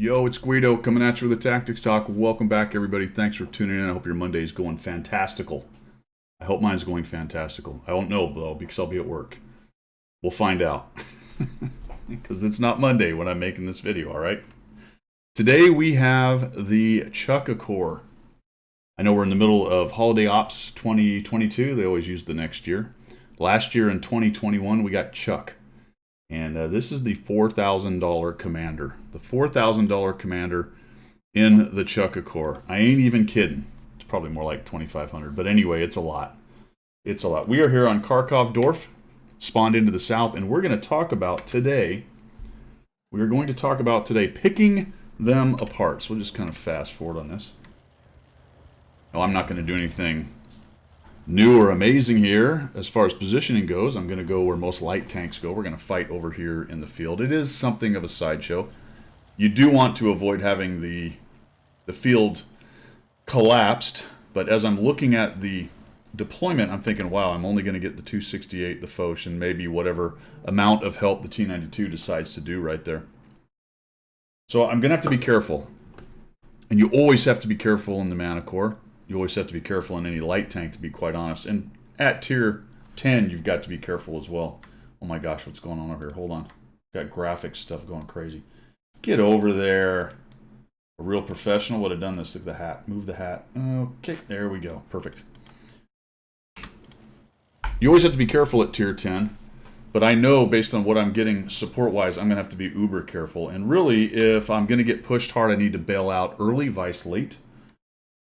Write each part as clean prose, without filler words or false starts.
Yo, it's Guido coming at you with a Tactics Talk. Welcome back, everybody. Thanks for tuning in. I hope your Monday is going fantastical. I hope mine's going fantastical. I don't know, though, because I'll be at work. We'll find out. Because it's not Monday when I'm making this video, all right? Today we have the Chuck-A-Core. I know we're in the middle of Holiday Ops 2022. They always use the next year. Last year in 2021, we got Chuck. And this is the $4,000 Commander. The $4,000 Commander in the Chuck-A-Core. I ain't even kidding. It's probably more like $2,500. But anyway, it's a lot. It's a lot. We are here on Kharkov Dorf, spawned into the south, and we're going to talk about today, picking them apart. So we'll just kind of fast forward on this. No, I'm not going to do anything new or amazing here as far as positioning goes. I'm going to go where most light tanks go. We're going to fight over here in the field. It is something of a sideshow. You do want to avoid having the field collapsed, but as I'm looking at the deployment, I'm thinking, wow, I'm only going to get the 268, the Foch, and maybe whatever amount of help the T-92 decides to do right there. So I'm going to have to be careful. And you always have to be careful in the Manticore. You always have to be careful in any light tank, to be quite honest. And at tier 10, you've got to be careful as well. Oh my gosh, what's going on over here? Hold on. Got graphics stuff going crazy. Get over there. A real professional would have done this. Look at the hat. Move the hat. Okay, there we go. Perfect. You always have to be careful at tier 10. But I know based on what I'm getting support-wise, I'm going to have to be uber careful. And really, if I'm going to get pushed hard, I need to bail out early, vice late.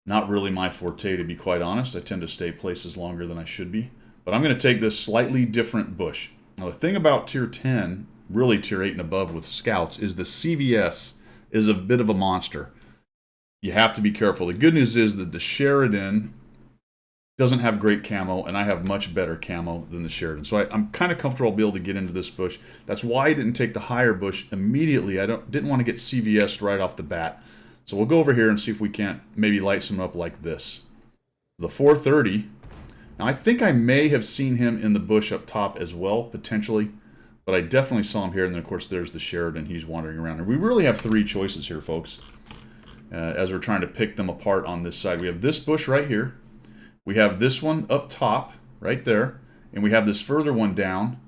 Not really my forte, to be quite honest. I tend to stay places longer than I should be. But I'm going to take this slightly different bush. Now, the thing about tier 10, really tier 8 and above with scouts, is the CVS is a bit of a monster. You have to be careful. The good news is that the Sheridan doesn't have great camo, and I have much better camo than the Sheridan. So I'm kind of comfortable I'll be able to get into this bush. That's why I didn't take the higher bush immediately. I didn't want to get CVS right off the bat. So we'll go over here and see if we can't maybe light some up like this. The 430. Now I think I may have seen him in the bush up top as well, potentially. But I definitely saw him here. And then of course there's the Sheridan. He's wandering around. And we really have three choices here, folks. As we're trying to pick them apart on this side. We have this bush right here. We have this one up top, right there. And we have this further one down,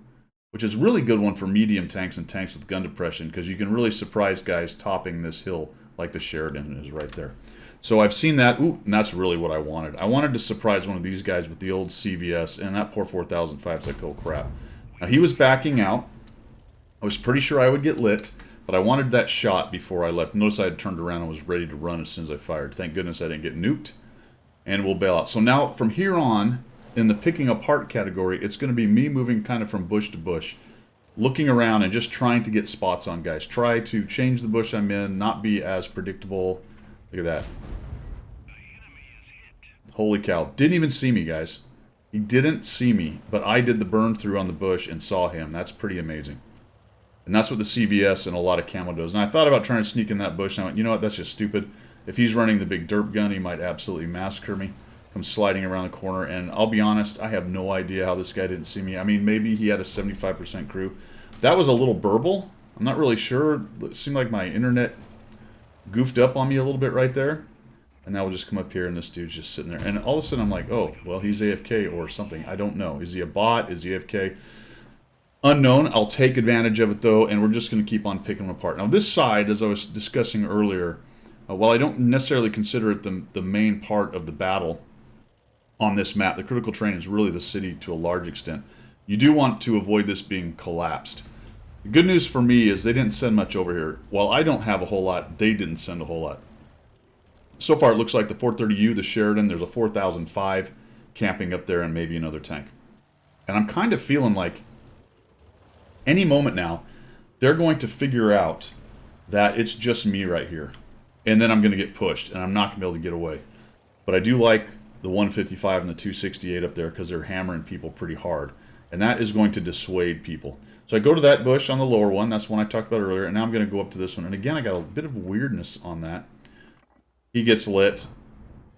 which is a really good one for medium tanks and tanks with gun depression. Because you can really surprise guys topping this hill like the Sheridan is right there. So I've seen that. Ooh, and that's really what I wanted. I wanted to surprise one of these guys with the old CVS, and that poor 4005 is like, oh crap. Now he was backing out. I was pretty sure I would get lit, but I wanted that shot before I left. Notice I had turned around and was ready to run as soon as I fired. Thank goodness I didn't get nuked. And we'll bail out. So now from here on, in the picking apart category, it's going to be me moving kind of from bush to bush, looking around and just trying to get spots on guys. Try to change the bush I'm in, not be as predictable. Look at that. Holy cow. Didn't even see me, guys. He didn't see me, but I did the burn through on the bush and saw him. That's pretty amazing. And that's what the CVS and a lot of camo does. And I thought about trying to sneak in that bush, and I went, you know what, that's just stupid. If he's running the big derp gun, he might absolutely massacre me. Come sliding around the corner, and I'll be honest, I have no idea how this guy didn't see me. I mean, maybe he had a 75% crew. That was a little burble. I'm not really sure. It seemed like my internet goofed up on me a little bit right there. And now we'll just come up here, and this dude's just sitting there. And all of a sudden, I'm like, oh, well, he's AFK or something. I don't know. Is he a bot? Is he AFK? Unknown. I'll take advantage of it, though, and we're just going to keep on picking them apart. Now, this side, as I was discussing earlier, while I don't necessarily consider it the main part of the battle on this map, the critical terrain is really the city to a large extent. You do want to avoid this being collapsed. The good news for me is they didn't send much over here. While I don't have a whole lot, they didn't send a whole lot. So far, it looks like the 430U, the Sheridan, there's a 4005 camping up there and maybe another tank. And I'm kind of feeling like any moment now, they're going to figure out that it's just me right here. And then I'm going to get pushed, and I'm not going to be able to get away. But I do like the 155 and the 268 up there because they're hammering people pretty hard. And that is going to dissuade people. So I go to that bush on the lower one. That's one I talked about earlier. And now I'm going to go up to this one. And again, I got a bit of weirdness on that. He gets lit,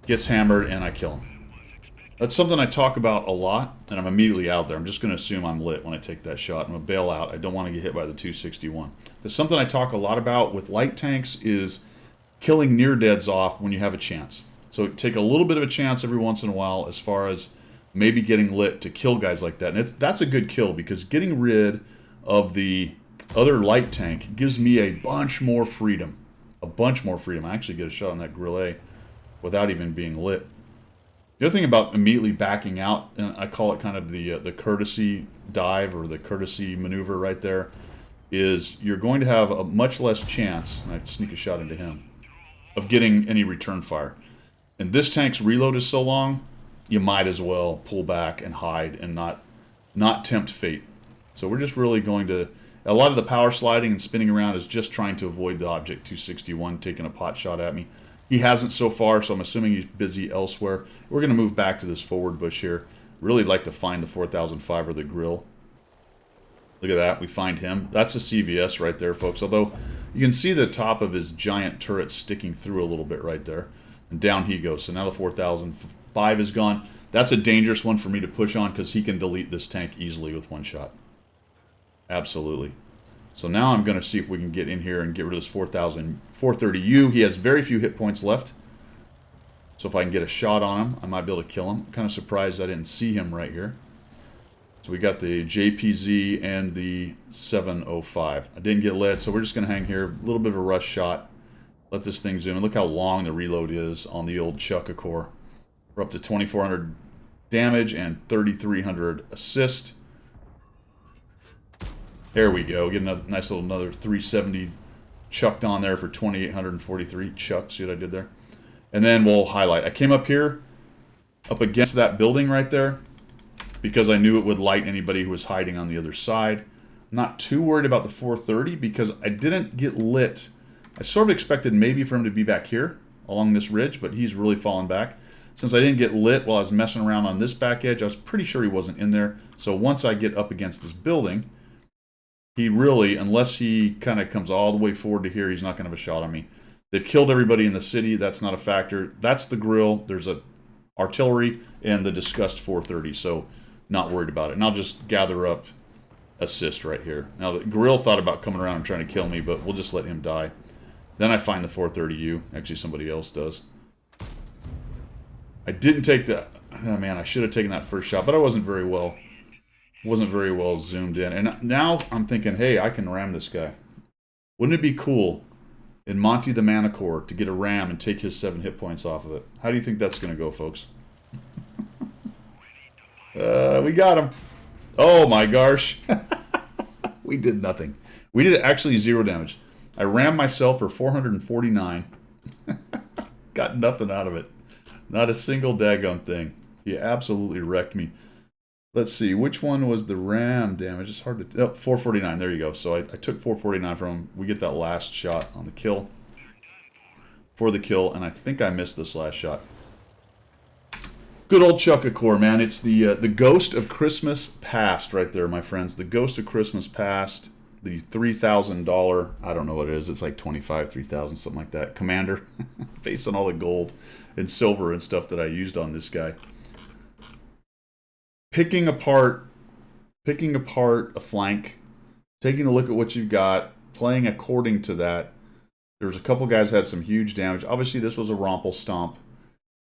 gets hammered, and I kill him. That's something I talk about a lot, and I'm immediately out there. I'm just going to assume I'm lit when I take that shot. I'm going to bail out. I don't want to get hit by the 261. There's something I talk a lot about with light tanks is killing near deads off when you have a chance. So take a little bit of a chance every once in a while as far as maybe getting lit to kill guys like that. And that's a good kill because getting rid of the other light tank gives me a bunch more freedom. A bunch more freedom. I actually get a shot on that Grill A without even being lit. The other thing about immediately backing out, and I call it kind of the courtesy dive or the courtesy maneuver right there, is you're going to have a much less chance, and I sneak a shot into him, of getting any return fire. And this tank's reload is so long, you might as well pull back and hide and not tempt fate. So we're just really going to... A lot of the power sliding and spinning around is just trying to avoid the Object 261 taking a pot shot at me. He hasn't so far, so I'm assuming he's busy elsewhere. We're going to move back to this forward bush here. Really like to find the 4005 or the Grill. Look at that. We find him. That's a CVS right there, folks. Although you can see the top of his giant turret sticking through a little bit right there. And down he goes. So now the 4005 is gone. That's a dangerous one for me to push on because he can delete this tank easily with one shot. Absolutely. So now I'm going to see if we can get in here and get rid of this 430U. He has very few hit points left. So if I can get a shot on him, I might be able to kill him. I'm kind of surprised I didn't see him right here. So we got the JPZ and the 705. I didn't get lit, so we're just going to hang here. A little bit of a rush shot. Let this thing zoom. And look how long the reload is on the old Chukka-Core. We're up to 2,400 damage and 3,300 assist. There we go. Get another nice little another 370 chucked on there for 2,843 chuck. See what I did there? And then we'll highlight. I came up here, up against that building right there, because I knew it would light anybody who was hiding on the other side. I'm not too worried about the 430 because I didn't get lit. I sort of expected maybe for him to be back here along this ridge, but he's really fallen back. Since I didn't get lit while I was messing around on this back edge, I was pretty sure he wasn't in there. So once I get up against this building, he really, unless he kind of comes all the way forward to here, he's not going to have a shot on me. They've killed everybody in the city. That's not a factor. That's the Grill. There's a artillery and the discussed 430, so not worried about it. And I'll just gather up assist right here. Now, the Grill thought about coming around and trying to kill me, but we'll just let him die. Then I find the 430U. Actually, somebody else does. I didn't take the... Oh, man, I should have taken that first shot, but I wasn't very well zoomed in. And now I'm thinking, hey, I can ram this guy. Wouldn't it be cool in Monty the Manicore to get a ram and take his 7 hit points off of it? How do you think that's going to go, folks? We got him. Oh my gosh. We did nothing. We did actually 0 damage. I rammed myself for 449. Got nothing out of it. Not a single daggum thing. He absolutely wrecked me. Let's see, which one was the ram damage? It's hard to... Oh, 449, there you go. So I took 449 from him. We get that last shot on the kill. For the kill, and I think I missed this last shot. Good old Chukka-Core, man. It's the Ghost of Christmas Past right there, my friends. The Ghost of Christmas Past. The $3,000, I don't know what it is. It's like 25, 3,000, something like that. Commander. Based on all the gold and silver and stuff that I used on this guy. Picking apart a flank, taking a look at what you've got, playing according to that. There was a couple guys that had some huge damage. Obviously, this was a Rompel Stomp.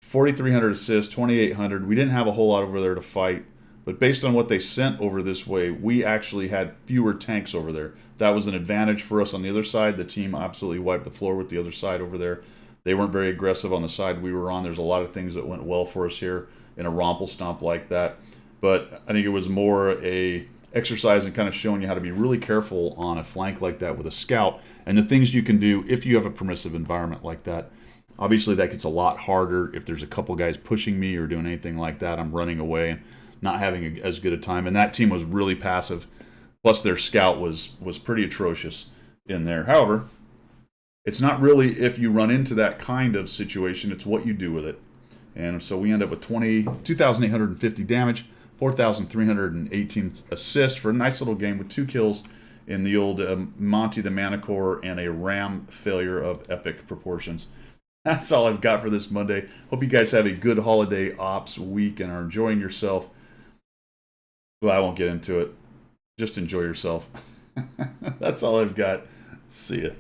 4,300 assists, 2,800. We didn't have a whole lot over there to fight, but based on what they sent over this way, we actually had fewer tanks over there. That was an advantage for us on the other side. The team absolutely wiped the floor with the other side over there. They weren't very aggressive on the side we were on. There's a lot of things that went well for us here in a Rompel Stomp like that. But I think it was more a exercise in kind of showing you how to be really careful on a flank like that with a scout and the things you can do if you have a permissive environment like that. Obviously, that gets a lot harder if there's a couple guys pushing me or doing anything like that. I'm running away and not having as good a time. And that team was really passive. Plus, their scout was pretty atrocious in there. However, it's not really if you run into that kind of situation. It's what you do with it. And so we end up with 2,850 damage. 4,318 assists for a nice little game with 2 kills in the old Monty the Manicore and a ram failure of epic proportions. That's all I've got for this Monday. Hope you guys have a good holiday ops week and are enjoying yourself. Well, I won't get into it. Just enjoy yourself. That's all I've got. See ya.